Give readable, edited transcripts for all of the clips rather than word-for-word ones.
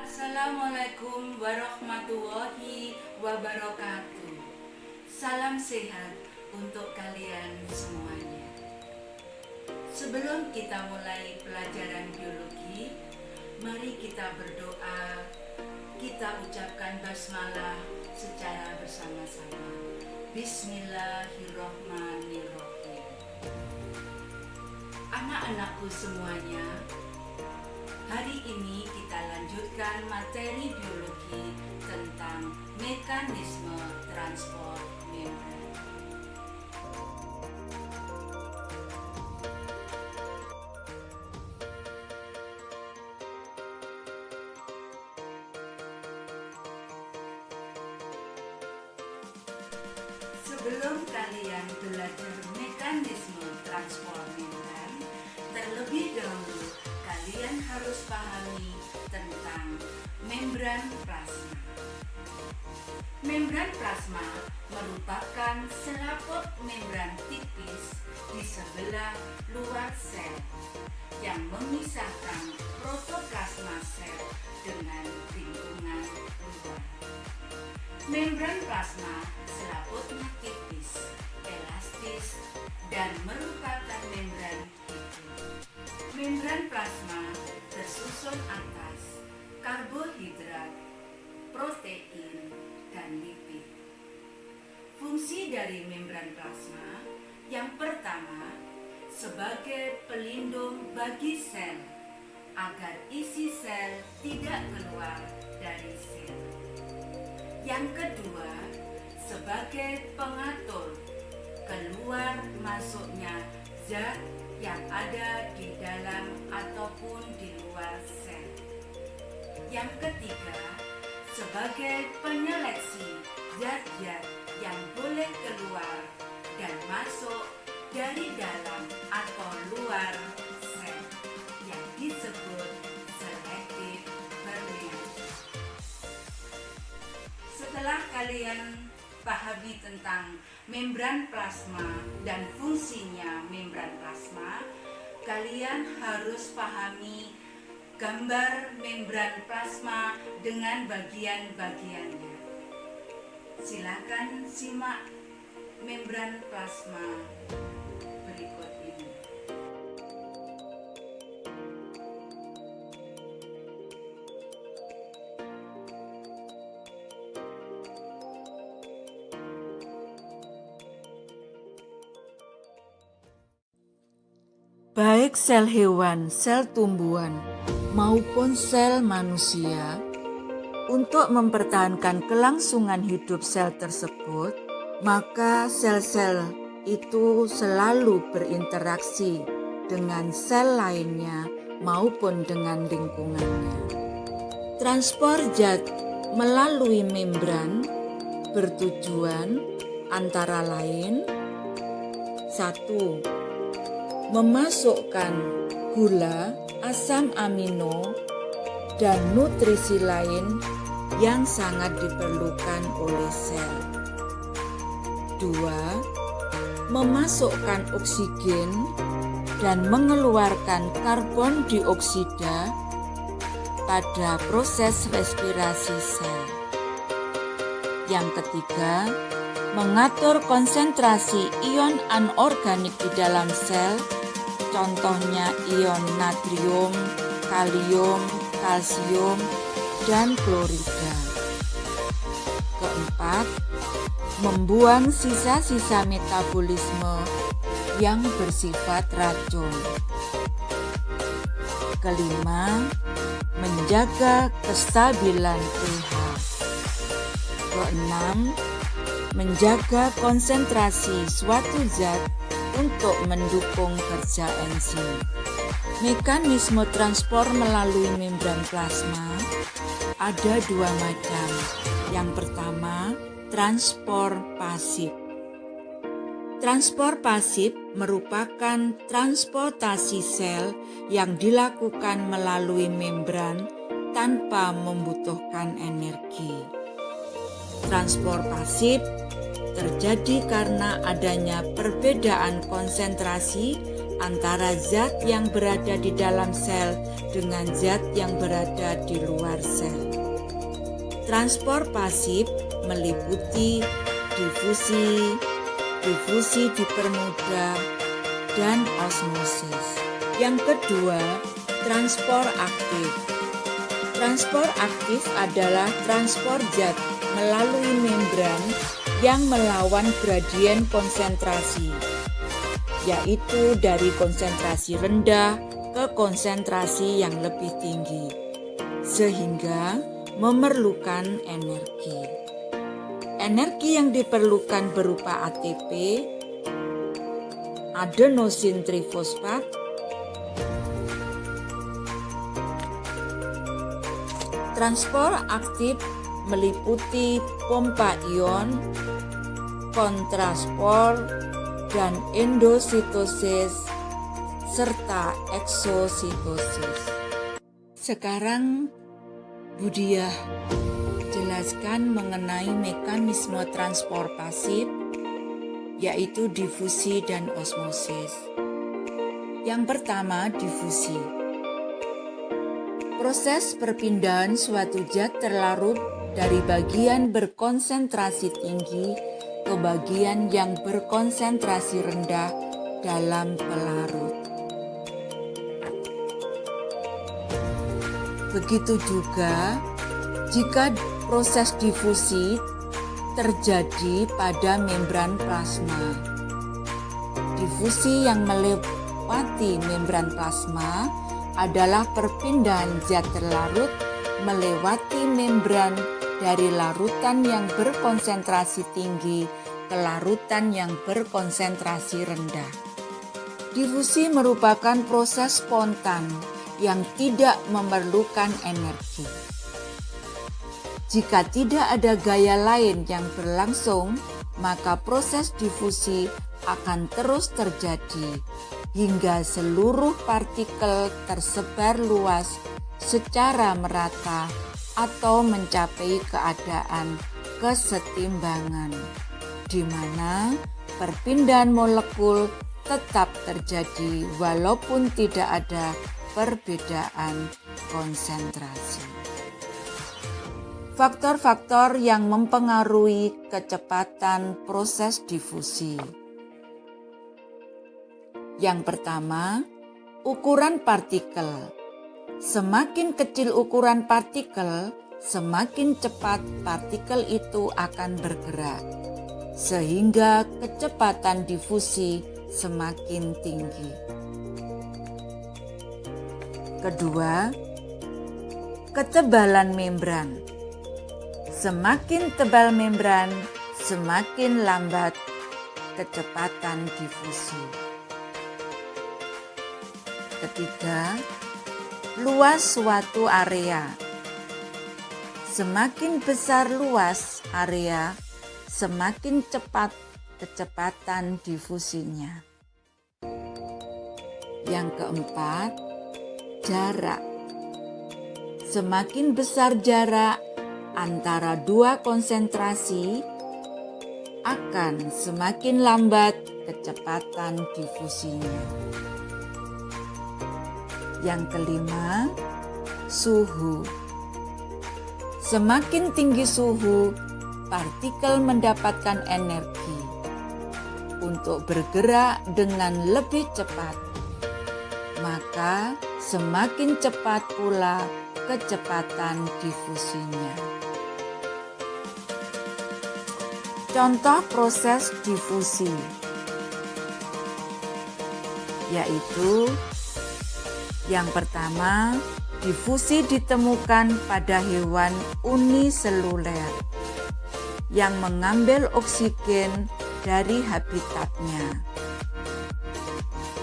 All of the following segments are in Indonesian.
Assalamualaikum warahmatullahi wabarakatuh. Salam sehat untuk kalian semuanya. Sebelum kita mulai pelajaran biologi, mari kita berdoa. Kita ucapkan basmalah secara bersama-sama. Bismillahirrahmanirrahim. Anak-anakku semuanya, hari ini kita lanjutkan materi biologi tentang mekanisme transport membran. Sebelum kalian belajar mekanisme transport membran, terlebih dahulu kalian harus pahami tentang membran plasma. Membran plasma merupakan selaput membran tipis di sebelah luar sel yang memisahkan protoplasma sel dengan lingkungan luar. Membran plasma selaputnya tipis, elastis, dan merupakan membran hidup. Membran plasma tersusun atas karbohidrat, protein, dan lipid. Fungsi dari membran plasma yang pertama, sebagai pelindung bagi sel agar isi sel tidak keluar dari sel. Yang kedua, sebagai pengatur keluar masuknya zat yang ada di dalam ataupun di luar sel. Yang ketiga, sebagai penyeleksi zat-zat yang boleh keluar dan masuk dari dalam atau luar sel yang disebut selektif permean. Setelah kalian pahami tentang membran plasma dan fungsinya membran plasma, kalian harus pahami gambar membran plasma dengan bagian-bagiannya. Silakan simak membran plasma berikut ini. Baik sel hewan, sel tumbuhan, maupun sel manusia, untuk mempertahankan kelangsungan hidup sel tersebut, maka sel-sel itu selalu berinteraksi dengan sel lainnya maupun dengan lingkungannya. Transport zat melalui membran bertujuan antara lain: 1. Memasukkan gula, asam amino, dan nutrisi lain yang sangat diperlukan oleh sel. 2. Memasukkan oksigen dan mengeluarkan karbon dioksida pada proses respirasi sel. Yang ketiga, mengatur konsentrasi ion anorganik di dalam sel, contohnya ion natrium, kalium, kalsium, dan klorida. Keempat, membuang sisa-sisa metabolisme yang bersifat racun. Kelima, menjaga kestabilan pH. Keenam, menjaga konsentrasi suatu zat untuk mendukung kerja enzim. Mekanisme transport melalui membran plasma ada dua macam. Yang pertama, transport pasif. Transport pasif merupakan transportasi sel yang dilakukan melalui membran tanpa membutuhkan energi. Transport pasif terjadi karena adanya perbedaan konsentrasi antara zat yang berada di dalam sel dengan zat yang berada di luar sel. Transport pasif meliputi difusi, difusi dipermudah, dan osmosis. Yang kedua, transport aktif. Transport aktif adalah transport zat melalui membran yang melawan gradien konsentrasi, yaitu dari konsentrasi rendah ke konsentrasi yang lebih tinggi, sehingga memerlukan energi. Energi yang diperlukan berupa ATP, adenosin trifosfat, transport aktif meliputi pompa ion, kontrasport, dan endositosis, serta eksositosis. Sekarang Budiah jelaskan mengenai mekanisme transport pasif, yaitu difusi dan osmosis. Yang pertama, difusi. Proses perpindahan suatu zat terlarut dari bagian berkonsentrasi tinggi ke bagian yang berkonsentrasi rendah dalam pelarut. Begitu juga jika proses difusi terjadi pada membran plasma. Difusi yang melewati membran plasma adalah perpindahan zat terlarut melewati membran dari larutan yang berkonsentrasi tinggi ke larutan yang berkonsentrasi rendah. Difusi merupakan proses spontan yang tidak memerlukan energi. Jika tidak ada gaya lain yang berlangsung, maka proses difusi akan terus terjadi hingga seluruh partikel tersebar luas secara merata atau mencapai keadaan kesetimbangan, di mana perpindahan molekul tetap terjadi walaupun tidak ada perbedaan konsentrasi. Faktor-faktor yang mempengaruhi kecepatan proses difusi. Yang pertama, ukuran partikel. Semakin kecil ukuran partikel, semakin cepat partikel itu akan bergerak, sehingga kecepatan difusi semakin tinggi. Kedua, ketebalan membran. Semakin tebal membran, semakin lambat kecepatan difusi. Ketiga, luas suatu area. Semakin besar luas area, semakin cepat kecepatan difusinya. Yang keempat, jarak. Semakin besar jarak antara dua konsentrasi, akan semakin lambat kecepatan difusinya. Yang kelima, suhu. Semakin tinggi suhu, partikel mendapatkan energi untuk bergerak dengan lebih cepat. Maka semakin cepat pula kecepatan difusinya. Contoh proses difusi yaitu yang pertama, difusi ditemukan pada hewan uniseluler yang mengambil oksigen dari habitatnya.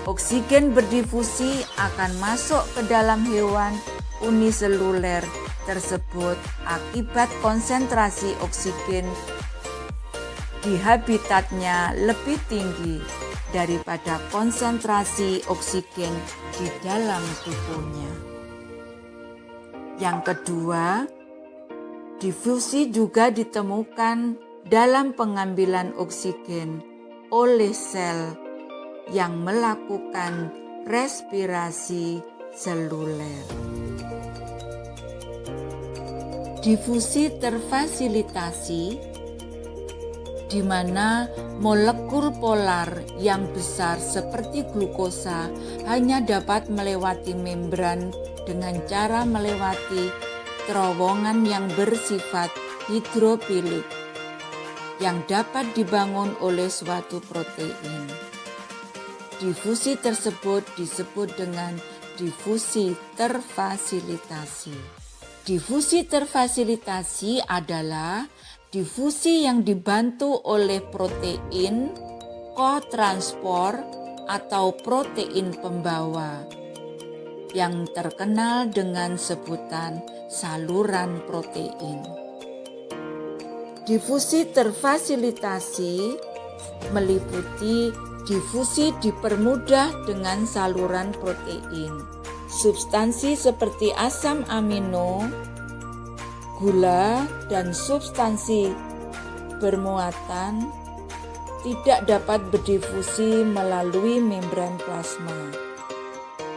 Oksigen berdifusi akan masuk ke dalam hewan uniseluler tersebut akibat konsentrasi oksigen di habitatnya lebih tinggi daripada konsentrasi oksigen di dalam tubuhnya. Yang kedua, difusi juga ditemukan dalam pengambilan oksigen oleh sel yang melakukan respirasi seluler. Difusi terfasilitasi, di mana molekul polar yang besar seperti glukosa hanya dapat melewati membran dengan cara melewati terowongan yang bersifat hidrofilik yang dapat dibangun oleh suatu protein. Difusi tersebut disebut dengan difusi terfasilitasi. Difusi terfasilitasi adalah difusi yang dibantu oleh protein kotranspor atau protein pembawa yang terkenal dengan sebutan saluran protein. Difusi terfasilitasi meliputi difusi dipermudah dengan saluran protein. Substansi seperti asam amino, gula, dan substansi bermuatan tidak dapat berdifusi melalui membran plasma.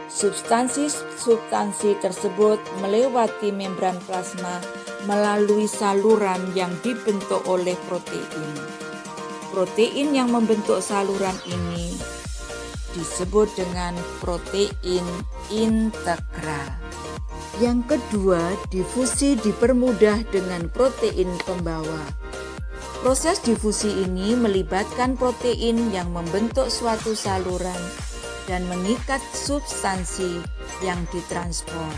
Substansi tersebut melewati membran plasma melalui saluran yang dibentuk oleh protein. Protein yang membentuk saluran ini disebut dengan protein integral. Yang kedua, difusi dipermudah dengan protein pembawa. Proses difusi ini melibatkan protein yang membentuk suatu saluran dan mengikat substansi yang ditranspor.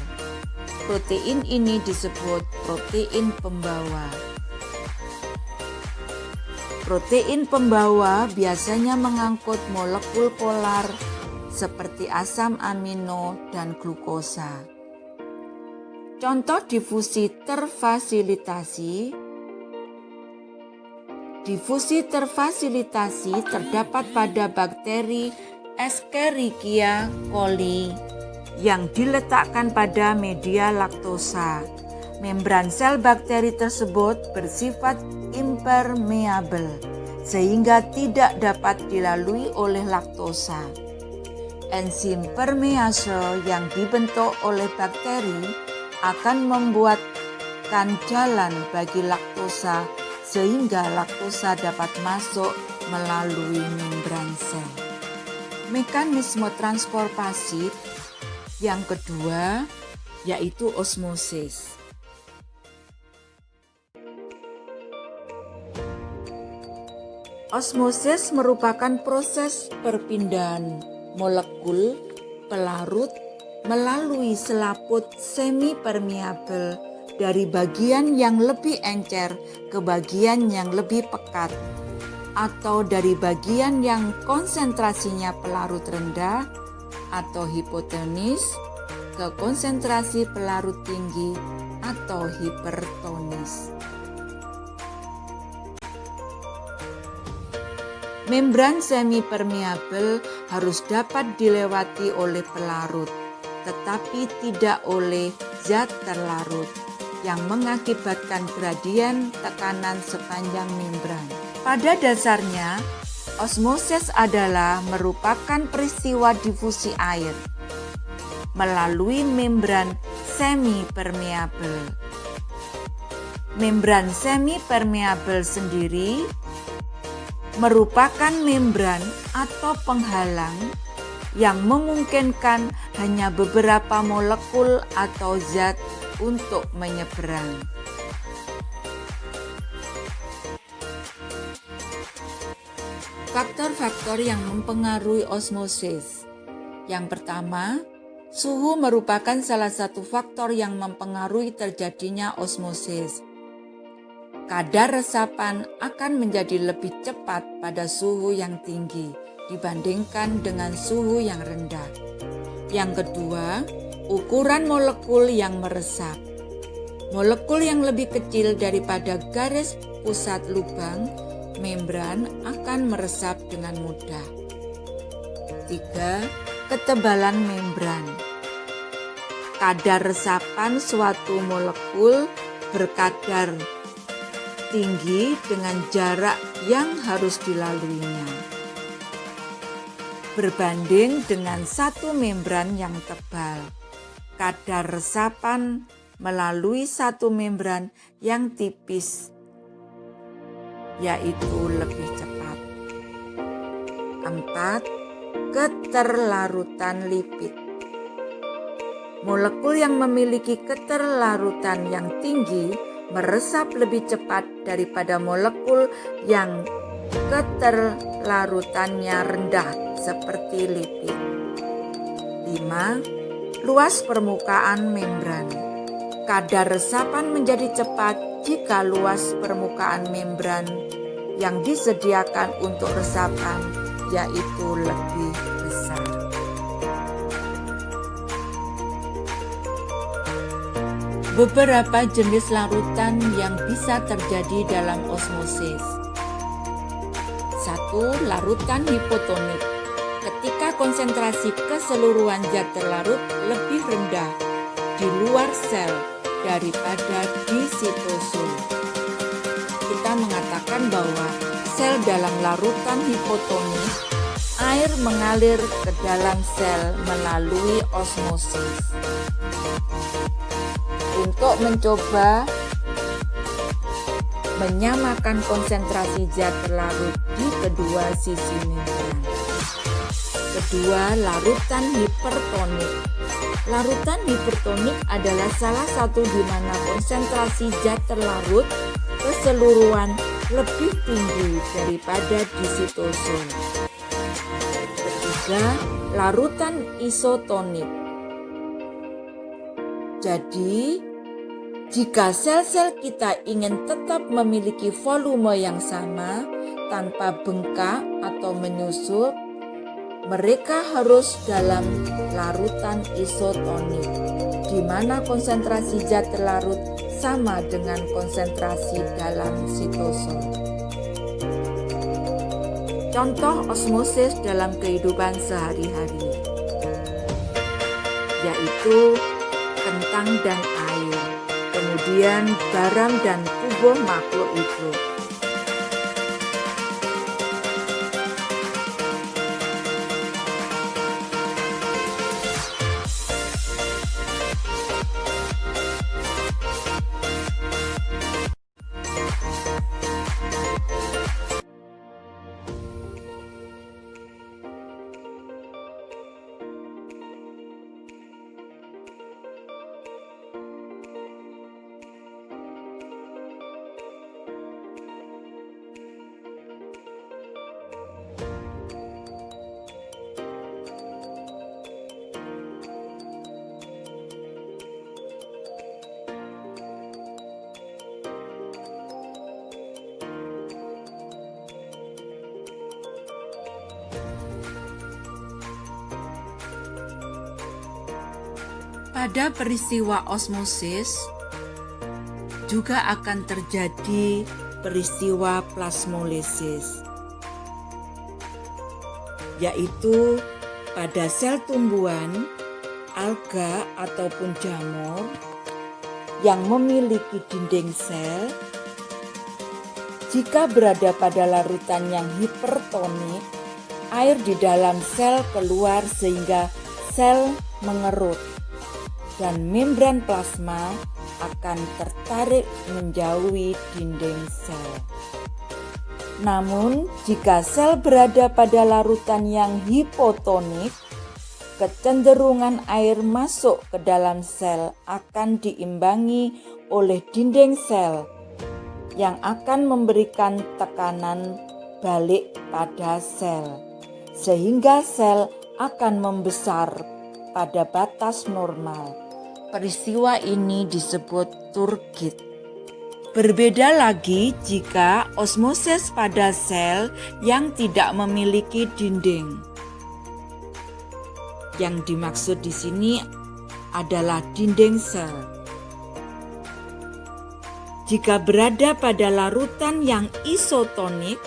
Protein ini disebut protein pembawa. Protein pembawa biasanya mengangkut molekul polar seperti asam amino dan glukosa. Contoh difusi terfasilitasi. Difusi terfasilitasi terdapat pada bakteri Escherichia coli yang diletakkan pada media laktosa. Membran sel bakteri tersebut bersifat impermeabel sehingga tidak dapat dilalui oleh laktosa. Enzim permease yang dibentuk oleh bakteri akan membuatkan jalan bagi laktosa sehingga laktosa dapat masuk melalui membran sel. Mekanisme transport pasif yang kedua yaitu osmosis. Osmosis merupakan proses perpindahan molekul pelarut melalui selaput semi-permeabel dari bagian yang lebih encer ke bagian yang lebih pekat, atau dari bagian yang konsentrasinya pelarut rendah atau hipotonis ke konsentrasi pelarut tinggi atau hipertonis. Membran semi-permeabel harus dapat dilewati oleh pelarut, tetapi tidak oleh zat terlarut yang mengakibatkan gradien tekanan sepanjang membran. Pada dasarnya, osmosis adalah merupakan peristiwa difusi air melalui membran semi-permeabel. Membran semi-permeabel sendiri merupakan membran atau penghalang yang memungkinkan hanya beberapa molekul atau zat untuk menyeberang. Faktor-faktor yang mempengaruhi osmosis. Yang pertama, suhu merupakan salah satu faktor yang mempengaruhi terjadinya osmosis. Kadar resapan akan menjadi lebih cepat pada suhu yang tinggi dibandingkan dengan suhu yang rendah. Yang kedua, ukuran molekul yang meresap. Molekul yang lebih kecil daripada garis pusat lubang membran akan meresap dengan mudah. 3. Ketebalan membran. Kadar resapan suatu molekul berkadar tinggi dengan jarak yang harus dilaluinya. berbanding dengan satu membran yang tebal. Kadar resapan melalui satu membran yang tipis, yaitu lebih cepat. 4. Keterlarutan lipid. Molekul yang memiliki keterlarutan yang tinggi meresap lebih cepat daripada molekul yang keterlarutannya rendah seperti lipid. 5. Luas permukaan membran. Kadar resapan menjadi cepat jika luas permukaan membran yang disediakan untuk resapan yaitu lebih besar. Beberapa jenis larutan yang bisa terjadi dalam osmosis. 1. Larutan hipotonik. Ketika konsentrasi keseluruhan zat terlarut lebih rendah di luar sel daripada di sitosol. Kita mengatakan bahwa sel dalam larutan hipotonik, air mengalir ke dalam sel melalui osmosis. Untuk mencoba menyamakan konsentrasi zat terlarut di kedua sisi membran. Kedua, larutan hipertonik. Larutan hipertonik adalah salah satu di mana konsentrasi zat terlarut keseluruhan lebih tinggi daripada di sitosol. Ketiga, larutan isotonik. Jadi, jika sel-sel kita ingin tetap memiliki volume yang sama tanpa bengkak atau menyusut, mereka harus dalam larutan isotonik, di mana konsentrasi zat terlarut sama dengan konsentrasi dalam sitosol. Contoh osmosis dalam kehidupan sehari-hari, yaitu kentang dan air, kemudian garam dan tubuh makhluk hidup. Pada peristiwa osmosis juga akan terjadi peristiwa plasmolisis, yaitu pada sel tumbuhan, alga ataupun jamur yang memiliki dinding sel. Jika berada pada larutan yang hipertonik, air di dalam sel keluar sehingga sel mengerut dan membran plasma akan tertarik menjauhi dinding sel. Namun, jika sel berada pada larutan yang hipotonik, kecenderungan air masuk ke dalam sel akan diimbangi oleh dinding sel yang akan memberikan tekanan balik pada sel, sehingga sel akan membesar pada batas normal. Peristiwa ini disebut turgid. Berbeda lagi jika osmosis pada sel yang tidak memiliki dinding. Yang dimaksud di sini adalah dinding sel. Jika berada pada larutan yang isotonik,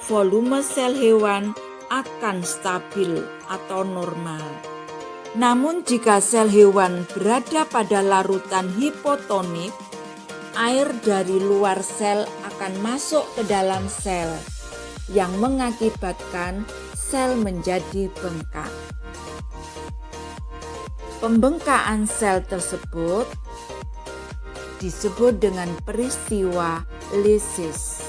volume sel hewan akan stabil atau normal. Namun jika sel hewan berada pada larutan hipotonik, air dari luar sel akan masuk ke dalam sel yang mengakibatkan sel menjadi bengkak. Pembengkakan sel tersebut disebut dengan peristiwa lisis.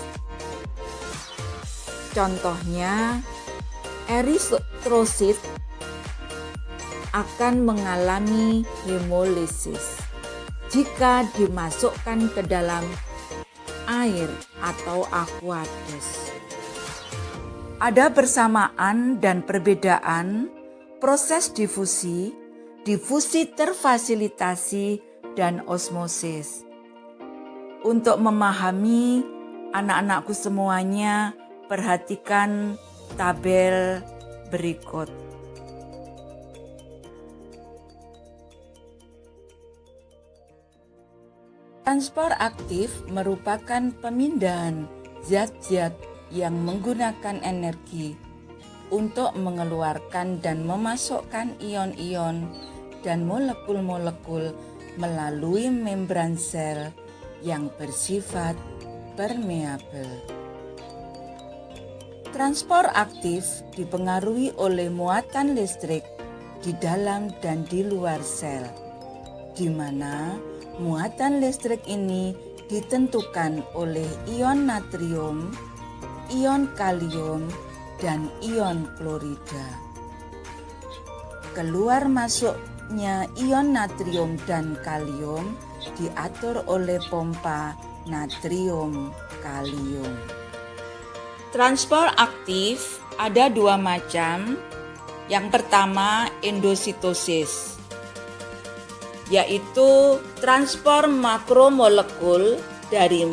Contohnya, eritrosit akan mengalami hemolisis jika dimasukkan ke dalam air atau aqueous. Ada persamaan dan perbedaan proses difusi terfasilitasi, dan osmosis. Untuk memahami anak-anakku semuanya, perhatikan tabel berikut. Transport aktif merupakan pemindahan zat-zat yang menggunakan energi untuk mengeluarkan dan memasukkan ion-ion dan molekul-molekul melalui membran sel yang bersifat permeabel. Transport aktif dipengaruhi oleh muatan listrik di dalam dan di luar sel, di mana muatan listrik ini ditentukan oleh ion natrium, ion kalium, dan ion klorida. Keluar masuknya ion natrium dan kalium diatur oleh pompa natrium kalium. Transport aktif ada dua macam. Yang pertama, endositosis, yaitu transport makromolekul dari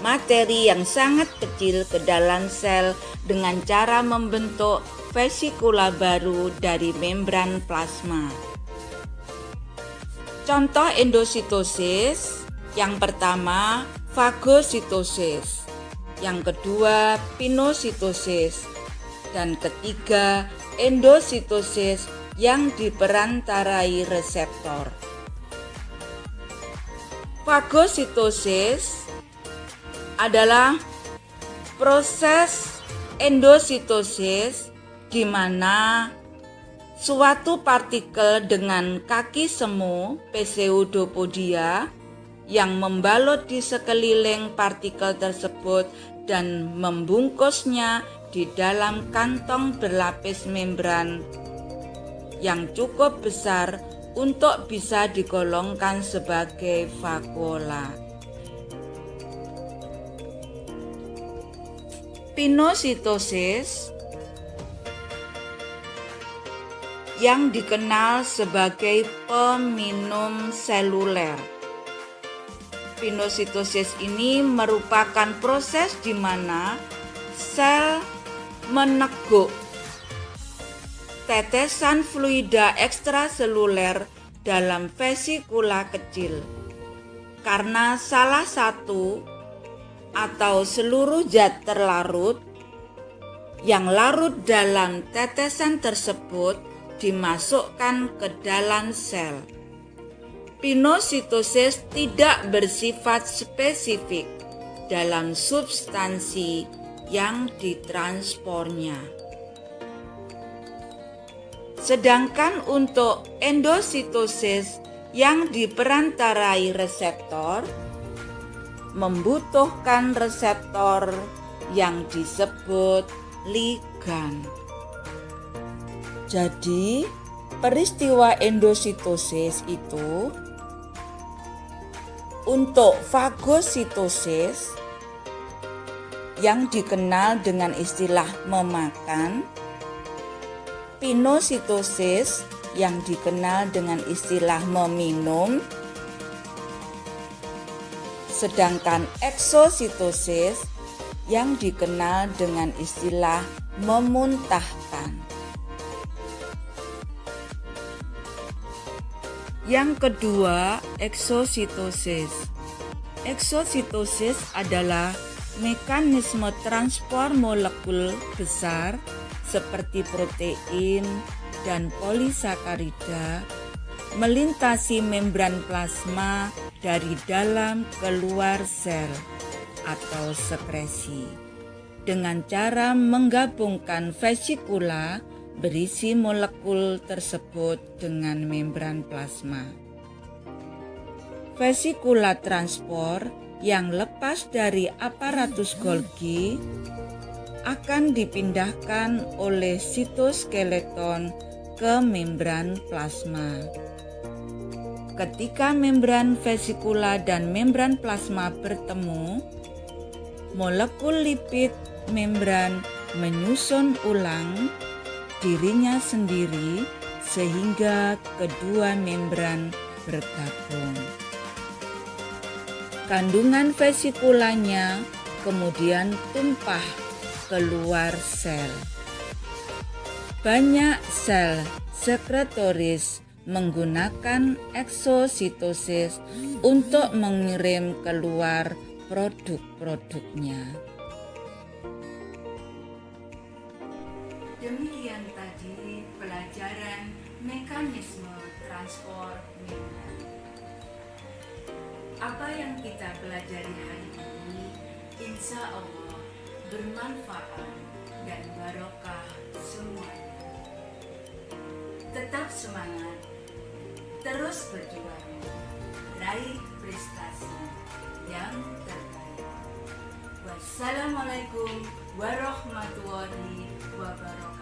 materi yang sangat kecil ke dalam sel dengan cara membentuk vesikula baru dari membran plasma. Contoh endositosis, yang pertama fagositosis, yang kedua pinositosis, dan ketiga endositosis yang diperantarai reseptor. Fagositosis adalah proses endositosis di mana suatu partikel dengan kaki semu pseudopodia yang membalut di sekeliling partikel tersebut dan membungkusnya di dalam kantong berlapis membran yang cukup besar untuk bisa digolongkan sebagai vakuola. Pinositosis yang dikenal sebagai peminum seluler. Pinositosis ini merupakan proses di mana sel meneguk tetesan fluida ekstraseluler dalam vesikula kecil karena salah satu atau seluruh zat terlarut yang larut dalam tetesan tersebut dimasukkan ke dalam sel. Pinositosis tidak bersifat spesifik dalam substansi yang ditranspornya. Sedangkan untuk endositosis yang diperantarai reseptor membutuhkan reseptor yang disebut ligan. Jadi, peristiwa endositosis itu untuk fagositosis yang dikenal dengan istilah memakan, pinositosis yang dikenal dengan istilah meminum, sedangkan eksositosis yang dikenal dengan istilah memuntahkan. Yang kedua, eksositosis. Eksositosis adalah mekanisme transport molekul besar seperti protein dan polisakarida melintasi membran plasma dari dalam keluar sel atau sekresi. dengan cara menggabungkan vesikula berisi molekul tersebut dengan membran plasma. Vesikula transport yang lepas dari aparatus Golgi akan dipindahkan oleh sitoskeleton ke membran plasma. Ketika membran vesikula dan membran plasma bertemu, molekul lipid membran menyusun ulang dirinya sendiri sehingga kedua membran bergabung. Kandungan vesikulanya kemudian tumpah keluar sel. Banyak sel sekretoris menggunakan eksositosis untuk mengirim keluar produk-produknya. Demikian tadi pelajaran mekanisme transport membran. Apa yang kita pelajari hari ini insya Allah bermanfaat dan barokah semuanya. Tetap semangat, terus berjuang, raih prestasi yang terbaik. Wassalamualaikum warahmatullahi wabarakatuh.